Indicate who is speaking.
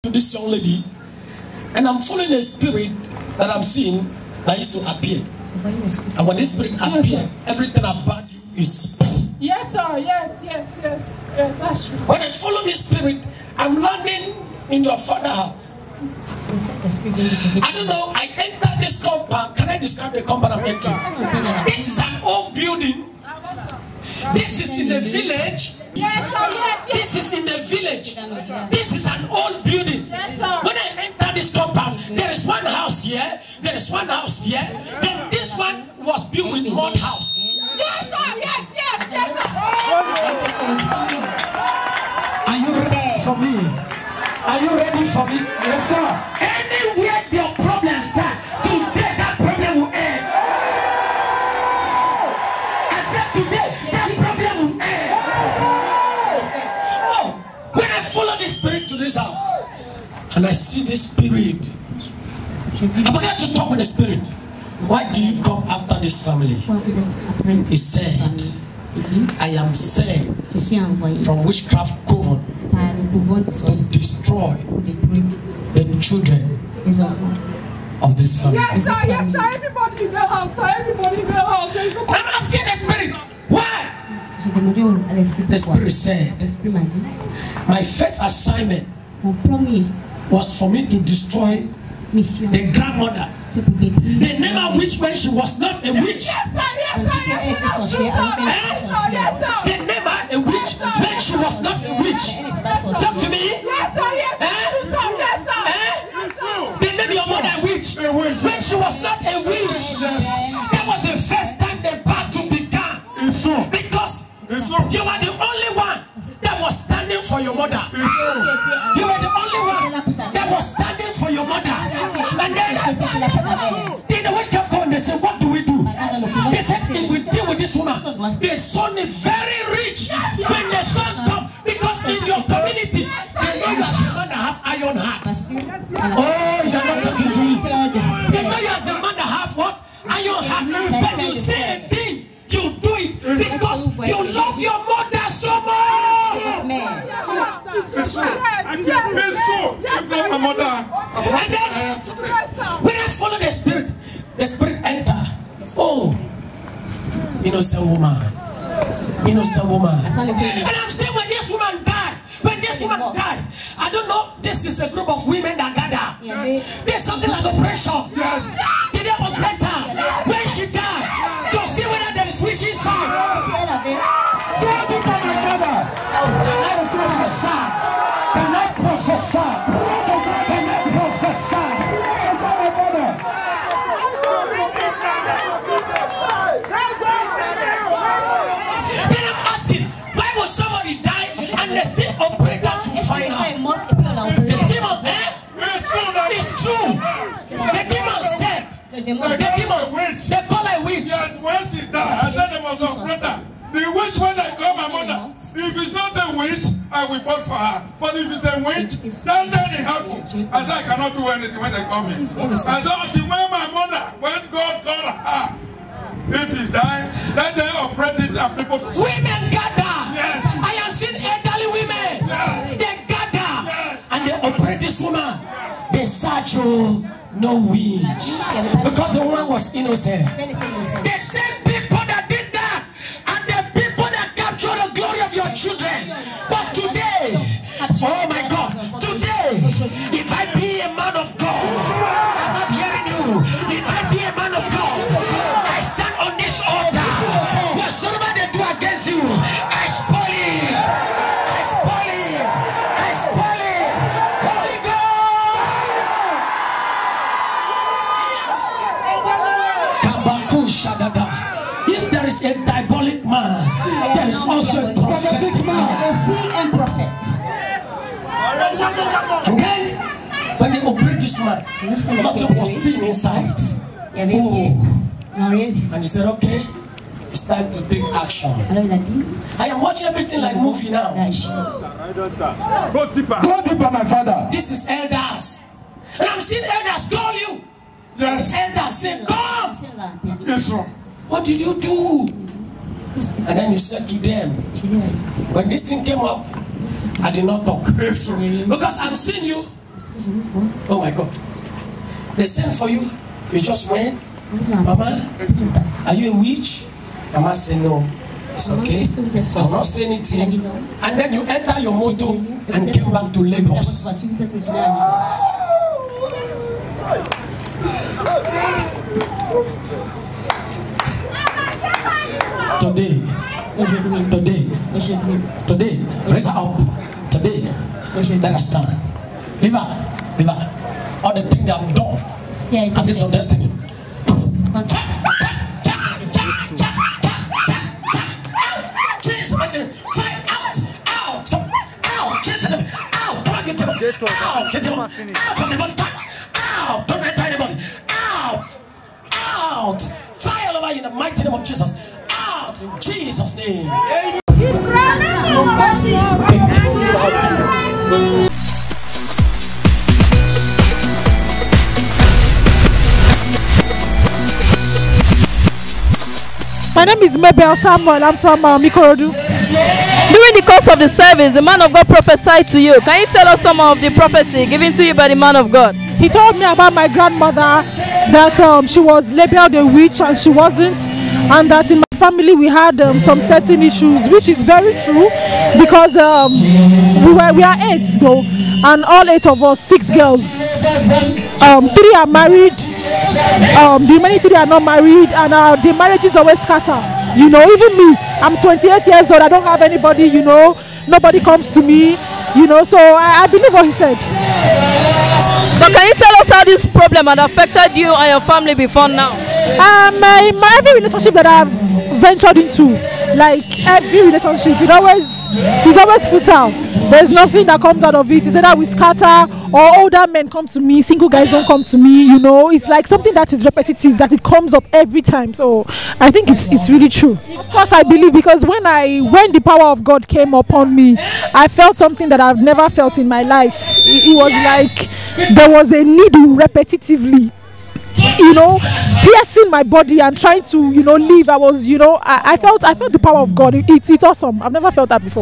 Speaker 1: to this young lady, and I'm following a spirit that I'm seeing that used to appear. And when this spirit appears, everything about you is.
Speaker 2: Yes, sir. Yes, that's true.
Speaker 1: When I follow this spirit, I'm landing in your father's house. I don't know, I enter this compound. Can I describe the compound I'm entering? This is an old building. This is in the village. This is in the village. This is an old building. When I enter this compound, there is one house here. There is one house here. Then this one was built with mud house.
Speaker 2: Yes, sir. Yes.
Speaker 1: Are you ready for me? Are you ready for me?
Speaker 3: Yes, sir.
Speaker 1: Anywhere your problems start, today that problem will end. I said today that problem will end. Oh, when I follow this spirit to this house, and I see this spirit, I began to talk with the spirit. Why do you come after this family? He said, I am sent from witchcraft coven to destroy the children of this family.
Speaker 2: Yes, sir. Everybody in the house, sir.
Speaker 1: I'm asking the spirit, why? The spirit said, my first assignment was for me to destroy the grandmother. The name of which when she was not a witch.
Speaker 2: Yes, sir.
Speaker 1: The name of a witch when she was not a witch. Talk to me.
Speaker 2: Yes, sir.
Speaker 1: The name of your mother a witch when she was not a witch. That was the first time the battle began. Because you were the only one that was standing for your mother. You were the only one that was standing for your mother. And then in the witchcraft coven, they said, what do we do? They said, if we deal with this woman, the son is very rich. When the son comes, because in your community, they know you as a man that have iron heart. Oh, you're not talking to me. They know you as a man that have what? Iron heart. When you say a thing, you do it because you love your mother so much. And then when I follow the spirit enter. Oh, innocent woman. And I'm saying when this woman died, I don't know, this is a group of women that gather. There's something like oppression.
Speaker 3: Yes.
Speaker 1: Did they oppress her when she died to see whether there is witch inside? Can I prophesy? Then I'm asking, why would somebody die and they still operate that to find out? The demon, it's true. The demon said, they call her witch.
Speaker 3: Yes, when she died, I said there was a brother. The witch, when I call my mother, if it's not a witch, I will fall for her. But if it's a witch, then it happens. I said I cannot do anything when they call me. I said until when my mother, when God called her, if he died, let them operate it and people to see.
Speaker 1: Women gather.
Speaker 3: Yes.
Speaker 1: I have seen elderly women.
Speaker 3: Yes.
Speaker 1: They gather.
Speaker 3: Yes.
Speaker 1: And they operate this woman. They search you, no witch. Because the woman was innocent. The same people that did that and the people that capture the glory of your children. But today, oh my God, today, if I be a man of God, I'm not hearing you. If I be a man of God, I stand on this altar. What somebody do against you, I spoil it. I spoil it. I spoil it. Holy Ghost. Kabaku Shadada. If there is a diabolic man, there is also a prophetic man. And then, when they operate this man, nothing was seen inside. Oh. And he said, okay, it's time to take action. I am watching everything like movie now.
Speaker 3: Go deeper, my father.
Speaker 1: This is elders. And I'm seeing elders call you.
Speaker 3: Yes.
Speaker 1: Elders say, come.
Speaker 3: Yes, sir.
Speaker 1: What did you do? And then you said to them, when this thing came up, I did not talk.
Speaker 3: Yes, sir.
Speaker 1: Because I'm seeing you Oh my God. They sent for you. You just went. Mama, are you a witch? Mama said no. It's okay. I'll not say anything. And then you enter your motor and came back to Lagos. Today, raise her up. Today, let us stand. Leave her. All the things that I've done against your destiny. Out. Try all over in the mighty name of Jesus. Out in Jesus' name.
Speaker 2: My name is Mabel Samuel. I'm from Mikorodu.
Speaker 4: During the course of the service, the man of God prophesied to you. Can you tell us some of the prophecy given to you by the man of God?
Speaker 2: He told me about my grandmother, that she was labeled a witch and she wasn't, and that in my family we had some certain issues, which is very true, because we are 8 though, and all 8 of us, 6 girls, 3 are married, the remaining 3 are not married, and the marriages always scatter. You know, even me, I'm 28 years old, I don't have anybody, you know, nobody comes to me, you know, so I believe what he said.
Speaker 4: So can you tell us how this problem had affected you and your family before now?
Speaker 2: Every relationship that I've ventured into, like every relationship, it's always futile. There's nothing that comes out of it. It's either we scatter or older men come to me, single guys don't come to me, you know. It's like something that is repetitive, that it comes up every time. So I think it's really true. Of course I believe, because when the power of God came upon me, I felt something that I've never felt in my life. It was like there was a needle repetitively, you know, piercing my body and trying to, you know, live. I was, you know, I felt the power of God. It's awesome. I've never felt that before.